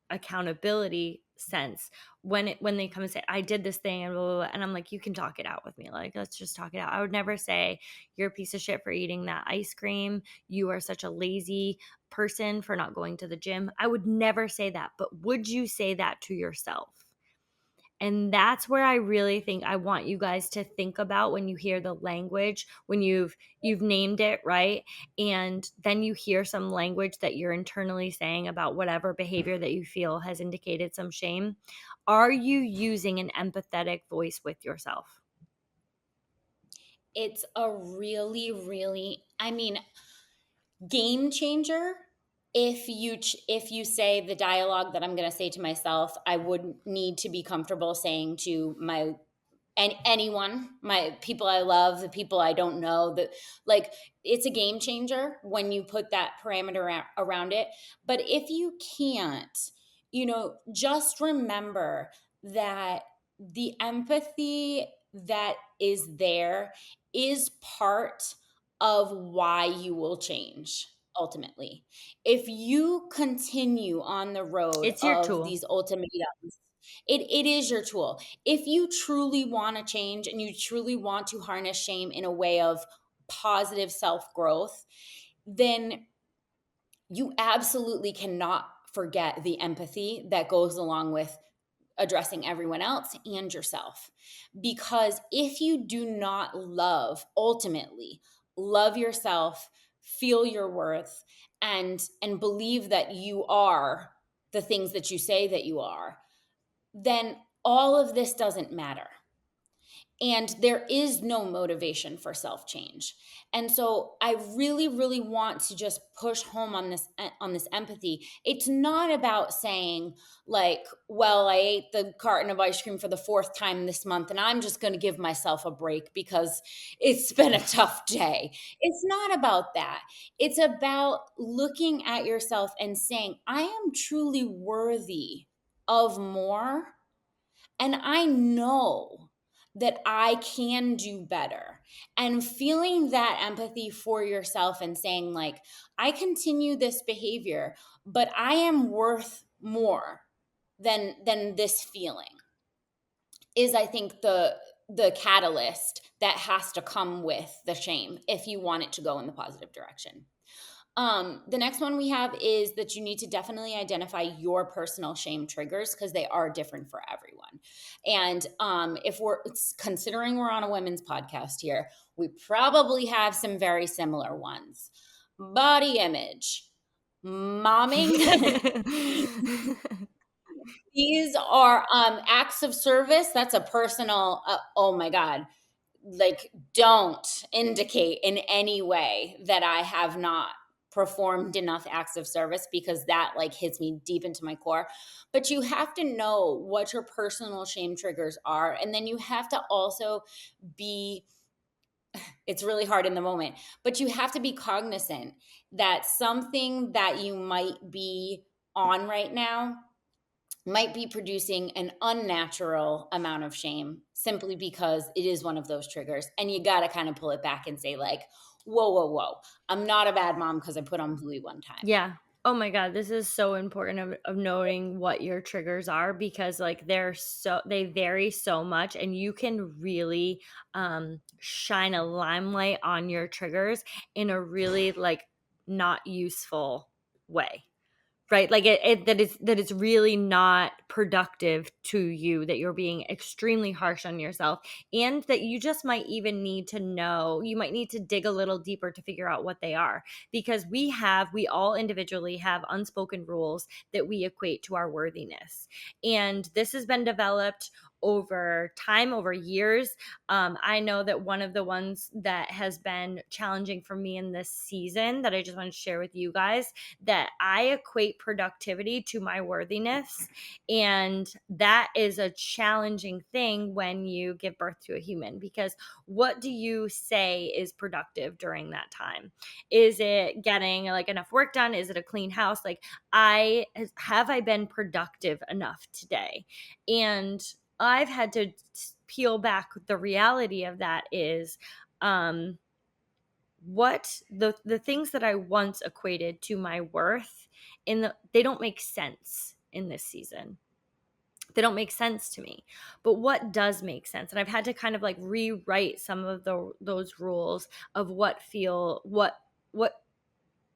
accountability sense, when they come and say, I did this thing and blah, blah, blah, and I'm like, you can talk it out with me, like, let's just talk it out. I would never say, you're a piece of shit for eating that ice cream, you are such a lazy person for not going to the gym. I would never say that. But would you say that to yourself? And that's where I really think I want you guys to think about when you hear the language, when you've named it, right? And then you hear some language that you're internally saying about whatever behavior that you feel has indicated some shame. Are you using an empathetic voice with yourself? It's a really, really, I mean, game changer if you say the dialogue that I'm going to say to myself, I would need to be comfortable saying to my and anyone, my people I love, the people I don't know, that, like, it's a game changer when you put that parameter around it. But if you can't, just remember that the empathy that is there is part of why you will change ultimately. If you continue on the road It's your of tool. these ultimatums, it is your tool. If you truly want to change and you truly want to harness shame in a way of positive self-growth, then you absolutely cannot forget the empathy that goes along with addressing everyone else and yourself. Because if you do not ultimately love yourself, feel your worth, and believe that you are the things that you say that you are, then all of this doesn't matter. And there is no motivation for self change. And so I really, really want to just push home on this empathy. It's not about saying, like, well, I ate the carton of ice cream for the fourth time this month and I'm just going to give myself a break because it's been a tough day. It's not about that. It's about looking at yourself and saying, I am truly worthy of more, and I know that I can do better. And feeling that empathy for yourself and saying, like, I continue this behavior, but I am worth more than this feeling, is, I think, the catalyst that has to come with the shame if you want it to go in the positive direction. The next one we have is that you need to definitely identify your personal shame triggers, because they are different for everyone. And if we're considering we're on a women's podcast here, we probably have some very similar ones. Body image, momming. These are acts of service. That's a personal, oh my God, like, don't indicate in any way that I have not performed enough acts of service, because that, like, hits me deep into my core. But you have to know what your personal shame triggers are, and then you have to also be, it's really hard in the moment, but you have to be cognizant that something that you might be on right now might be producing an unnatural amount of shame, simply because it is one of those triggers. And you got to kind of pull it back and say, like, whoa, whoa, whoa, I'm not a bad mom because I put on Bluey one time. Yeah. Oh my God, this is so important of knowing what your triggers are, because like they vary so much, and you can really shine a limelight on your triggers in a really like not useful way. Right, like that it's really not productive to you, that you're being extremely harsh on yourself, and that you just might even need to know, you might need to dig a little deeper to figure out what they are, because we all individually have unspoken rules that we equate to our worthiness, and this has been developed over time, over years. I know that one of the ones that has been challenging for me in this season that I just want to share with you guys, that I equate productivity to my worthiness. And that is a challenging thing when you give birth to a human, because what do you say is productive during that time? Is it getting like enough work done? Is it a clean house? Like, have I been productive enough today? And I've had to peel back the reality of that is, what the things that I once equated to my worth they don't make sense in this season. They don't make sense to me. But what does make sense? And I've had to kind of like rewrite some of those rules of what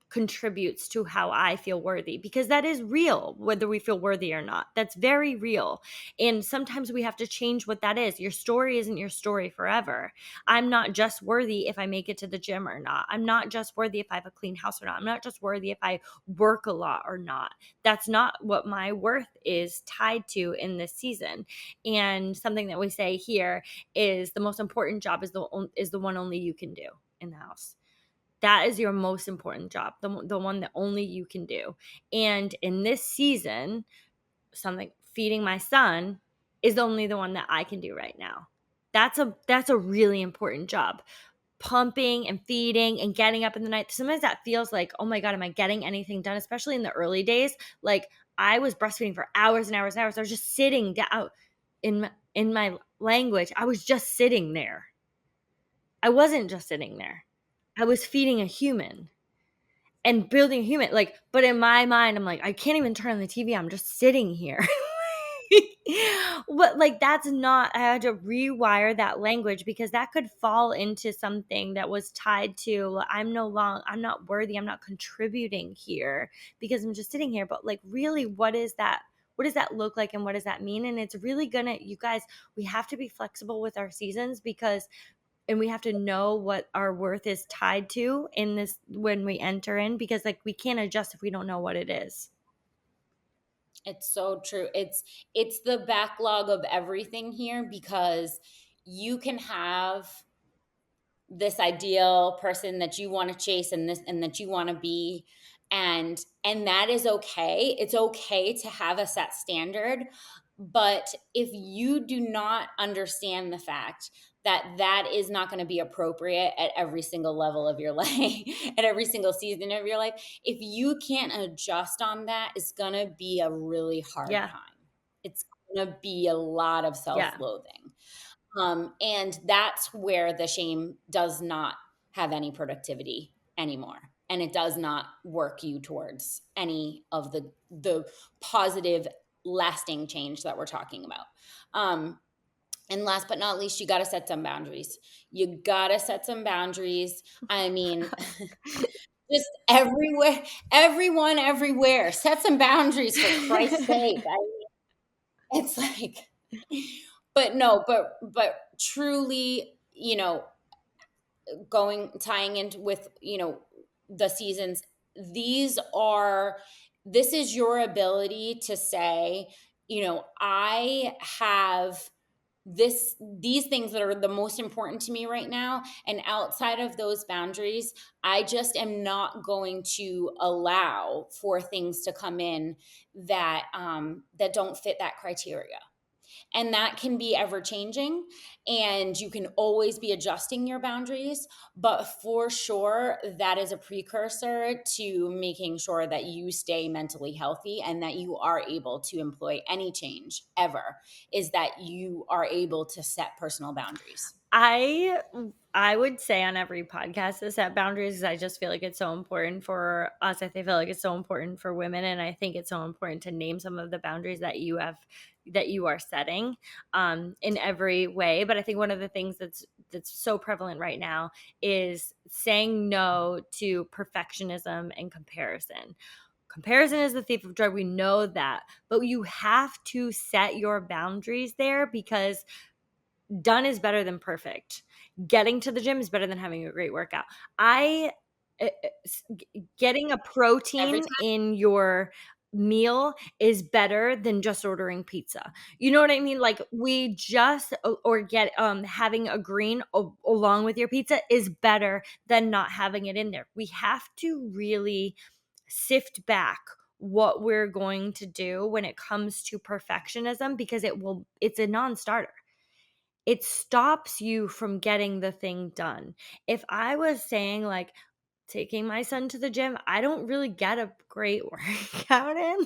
contributes to how I feel worthy, because that is real, whether we feel worthy or not. That's very real. And sometimes we have to change what that is. Your story isn't your story forever. I'm not just worthy if I make it to the gym or not. I'm not just worthy if I have a clean house or not. I'm not just worthy if I work a lot or not. That's not what my worth is tied to in this season. And something that we say here is the most important job is the one only you can do in the house. That is your most important job, the one that only you can do. And in this season, something feeding my son is only the one that I can do right now. That's a really important job. Pumping and feeding and getting up in the night. Sometimes that feels like, oh my God, am I getting anything done? Especially in the early days. Like, I was breastfeeding for hours and hours and hours. I was just sitting down in my language. I was just sitting there. I wasn't just sitting there. I was feeding a human and building a human. Like, but in my mind, I'm like, I can't even turn on the TV. I'm just sitting here. But like, that's not, I had to rewire that language, because that could fall into something that was tied to, I'm not worthy. I'm not contributing here because I'm just sitting here. But like, really, what is that? What does that look like? And what does that mean? And it's really you guys, we have to be flexible with our seasons, and we have to know what our worth is tied to in this when we enter in, because like, we can't adjust if we don't know what it is. It's so true. It's the backlog of everything here, because you can have this ideal person that you want to chase, and that you want to be, and that is okay. It's okay to have a set standard, but if you do not understand the fact that that is not going to be appropriate at every single level of your life, at every single season of your life, if you can't adjust on that, it's going to be a really hard Yeah. time. It's going to be a lot of Yeah. self-loathing. And that's where the shame does not have any productivity anymore. And it does not work you towards any of the positive, lasting change that we're talking about. And last but not least, you got to set some boundaries. You got to set some boundaries. I mean, just everywhere, everyone, everywhere. Set some boundaries, for Christ's sake. It's like, but no, but truly, tying into with, the seasons, this is your ability to say, I have these things that are the most important to me right now, and outside of those boundaries, I just am not going to allow for things to come in that don't fit that criteria. And that can be ever changing, and you can always be adjusting your boundaries, but for sure that is a precursor to making sure that you stay mentally healthy, and that you are able to employ any change ever, is that you are able to set personal boundaries. I I would say on every podcast to set boundaries. I just feel like it's so important for us. I feel like it's so important for women, and I think it's so important to name some of the boundaries that you are setting in every way. But I think one of the things that's so prevalent right now is saying no to perfectionism and comparison. Comparison is the thief of joy. We know that, but you have to set your boundaries there, because done is better than perfect. Getting to the gym is better than having a great workout. I getting a Every protein time. in your meal is better than just ordering pizza. You know what I mean? Like, we just or get having a green along with your pizza is better than not having it in there. We have to really sift back what we're going to do when it comes to perfectionism, because it's a non-starter. It stops you from getting the thing done. If I was saying, like, taking my son to the gym, I don't really get a great workout in.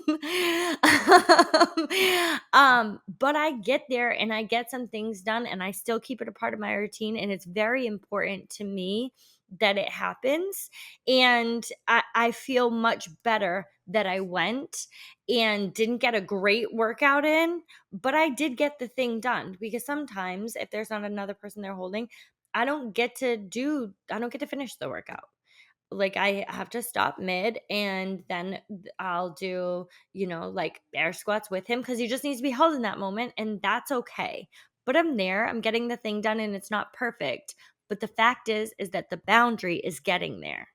But I get there and I get some things done, and I still keep it a part of my routine. And it's very important to me that it happens. And I feel much better that I went and didn't get a great workout in, but I did get the thing done. Because sometimes if there's not another person there holding, I don't get to finish the workout. Like, I have to stop mid, and then I'll do, like, bear squats with him, because he just needs to be held in that moment, and that's okay. But I'm there, I'm getting the thing done, and it's not perfect. But the fact is that the boundary is getting there.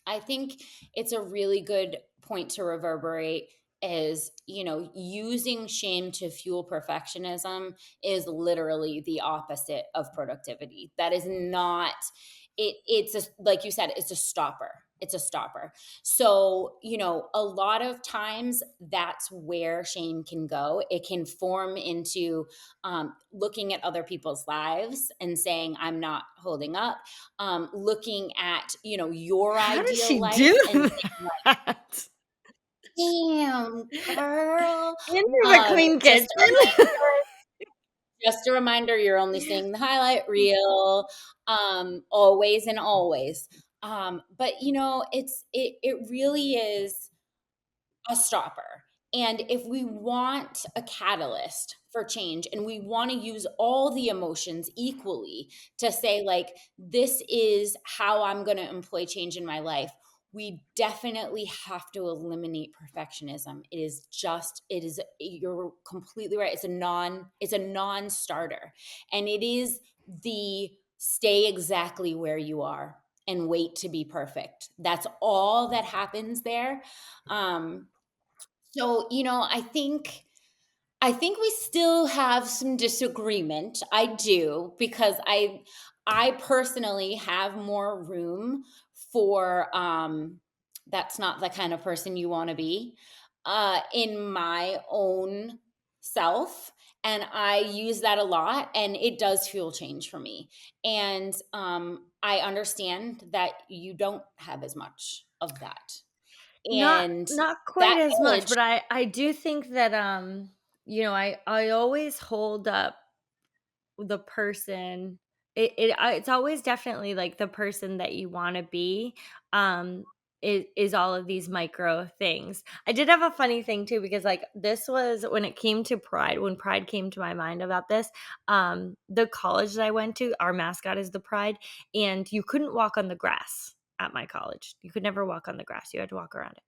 I think it's a really good point to reverberate is, using shame to fuel perfectionism is literally the opposite of productivity. That is not like you said, it's a stopper. It's a stopper. So, a lot of times that's where shame can go. It can form into looking at other people's lives and saying, I'm not holding up, looking at your How does ideal she life do and saying like, that? damn girl. Into the clean Just a kitchen? you're only seeing the highlight reel, always and always. But it really is a stopper. And if we want a catalyst for change and we want to use all the emotions equally to say, like, this is how I'm going to employ change in my life, we definitely have to eliminate perfectionism. You're completely right. It's a non-starter. And it is the stay exactly where you are and wait to be perfect. That's all that happens there. So, I think we still have some disagreement. I do, because I personally have more room for that's not the kind of person you want to be in my own self, and I use that a lot, and it does fuel change for me. And I understand that you don't have as much of that, Not and not quite that as much, image. but I do think that I always hold up the person. It's always definitely like the person that you want to be. um is all of these micro things. I did have a funny thing too, because, like, this was when it came to pride. When pride came to my mind about this, the college that I went to, our mascot is the pride, and you couldn't walk on the grass at my college. You could never walk on the grass. You had to walk around it,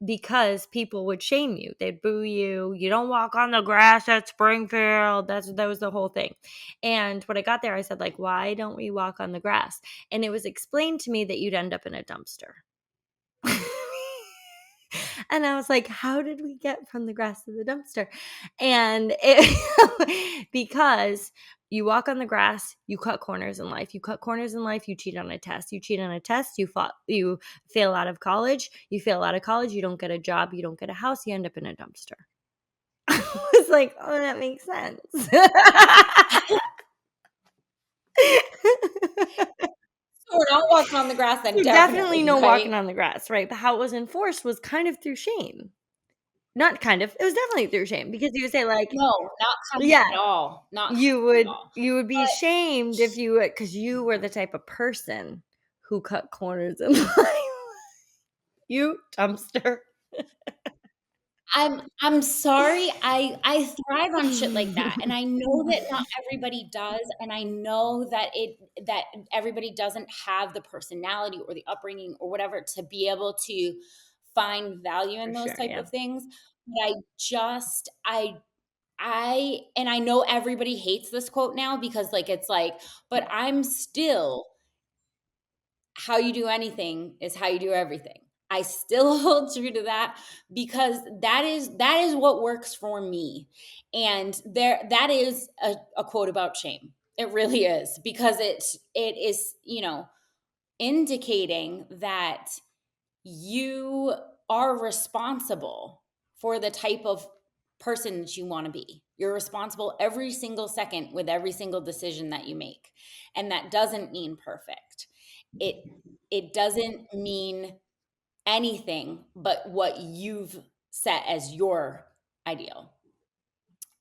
because people would shame you. They'd boo you. You don't walk on the grass at Springfield. That was the whole thing. And when I got there, I said, like, why don't we walk on the grass? And it was explained to me that you'd end up in a dumpster. And I was like, how did we get from the grass to the dumpster? And because you walk on the grass, you cut corners in life. You cut corners in life, you cheat on a test. You cheat on a test, you fail out of college. You fail out of college, you don't get a job, you don't get a house, you end up in a dumpster. I was like, oh, that makes sense. So we're not walking on the grass then, So definitely definitely, no right? walking on the grass, right? But how it was enforced was kind of through shame. Not kind of. It was definitely through shame because you would say like, No, not kind of yeah, at all. Not kind you of at would all. you would be But shamed if you would, because you were the type of person who cut corners in life. You dumpster. I'm sorry. I thrive on shit like that, and I know that not everybody does, and I know that everybody doesn't have the personality or the upbringing or whatever to be able to find value in For those sure, type yeah. of things. But and I know everybody hates this quote now because like it's like, but I'm still how you do anything is how you do everything. I still hold true to that because that is what works for me. And that is a quote about shame. It really is because it is, indicating that you are responsible for the type of person that you want to be. You're responsible every single second with every single decision that you make. And that doesn't mean perfect. It it doesn't mean anything but what you've set as your ideal.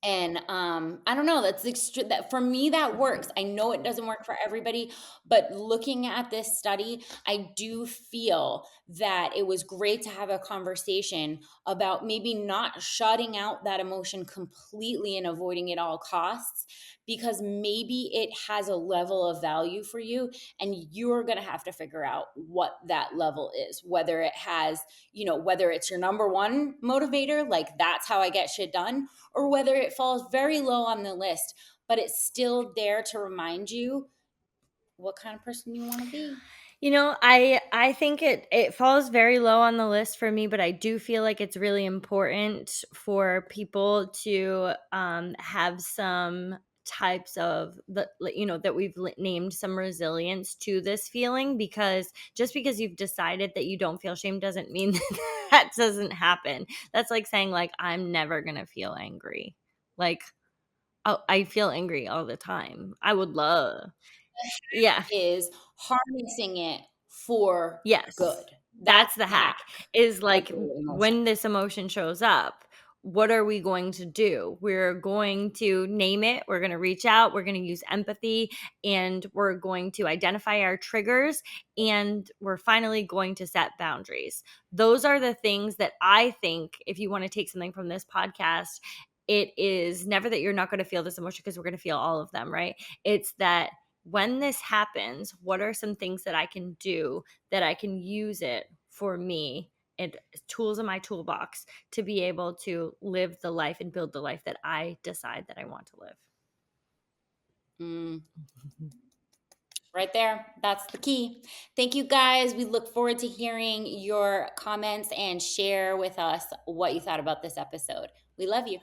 And I don't know, that for me that works. I know it doesn't work for everybody, but looking at this study, I do feel that it was great to have a conversation about maybe not shutting out that emotion completely and avoiding it all costs, because maybe it has a level of value for you, and you're going to have to figure out what that level is, whether it has, whether it's your number one motivator, like that's how I get shit done, or whether it falls very low on the list, but it's still there to remind you what kind of person you want to be. I think it falls very low on the list for me, but I do feel like it's really important for people to have some types of that we've named some resilience to this feeling, because just because you've decided that you don't feel shame doesn't mean that doesn't happen. That's like saying like I'm never gonna feel angry. Like, I feel angry all the time. I would love, yeah. Is harnessing it for Yes. good. That's That's the the hack hack, is of like the emotion. when this emotion shows up, what are we going to do? We're going to name it, we're going to reach out, we're going to use empathy, and we're going to identify our triggers, and we're finally going to set boundaries. Those are the things that I think, if you want to take something from this podcast, it is never that you're not going to feel this emotion, because we're going to feel all of them, right? It's that when this happens, what are some things that I can do that I can use it for me and tools in my toolbox to be able to live the life and build the life that I decide that I want to live. Mm, right there. That's the key. Thank you guys. We look forward to hearing your comments and share with us what you thought about this episode. We love you.